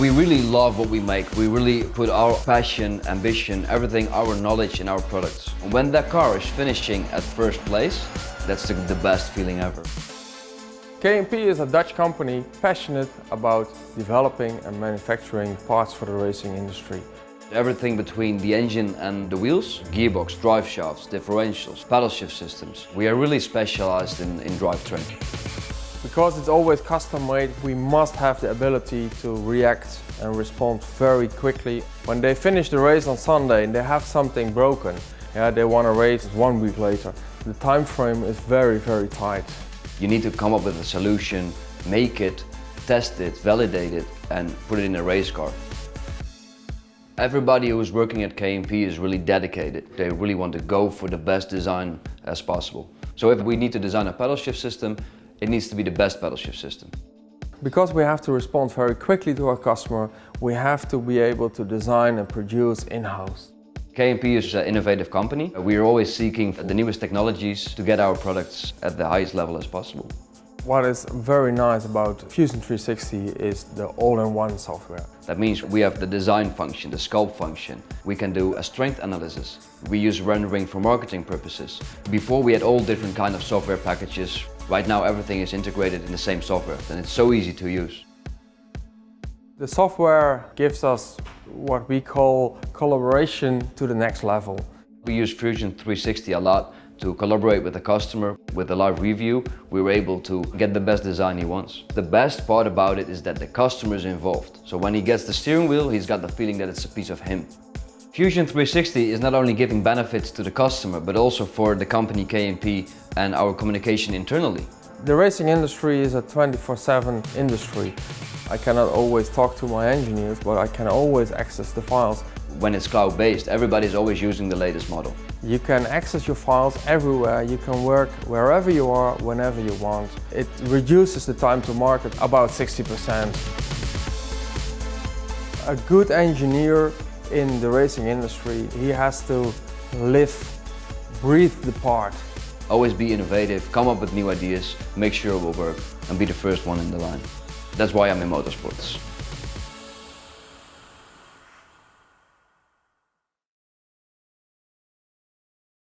We really love what we make. We really put our passion, ambition, everything, our knowledge in our products. And when that car is finishing at first place, that's the best feeling ever. KMP is a Dutch company passionate about developing and manufacturing parts for the racing industry. Everything between the engine and the wheels, gearbox, drive shafts, differentials, paddle shift systems. We are really specialized in drivetrain. Because it's always custom made, we must have the ability to react and respond very quickly. When they finish the race on Sunday and they have something broken, they want to race 1 week later. The time frame is very, very tight. You need to come up with a solution, make it, test it, validate it, and put it in a race car. Everybody who is working at KMP is really dedicated. They really want to go for the best design as possible. So if we need to design a pedal shift system, it needs to be the best pedal shift system. Because we have to respond very quickly to our customer, we have to be able to design and produce in-house. KMP is an innovative company. We are always seeking the newest technologies to get our products at the highest level as possible. What is very nice about Fusion 360 is the all-in-one software. That means we have the design function, the sculpt function. We can do a strength analysis. We use rendering for marketing purposes. Before we had all different kind of software packages. Right now everything is integrated in the same software and it's so easy to use. The software gives us what we call collaboration to the next level. We use Fusion 360 a lot to collaborate with the customer. With a live review, we were able to get the best design he wants. The best part about it is that the customer is involved. So when he gets the steering wheel, he's got the feeling that it's a piece of him. Fusion 360 is not only giving benefits to the customer, but also for the company KMP and our communication internally. The racing industry is a 24/7 industry. I cannot always talk to my engineers, but I can always access the files. When it's cloud-based, everybody's always using the latest model. You can access your files everywhere. You can work wherever you are, whenever you want. It reduces the time to market about 60%. A good engineer in the racing industry, he has to live, breathe the part. Always be innovative, come up with new ideas, make sure it will work, and be the first one in the line. That's why I'm in motorsports.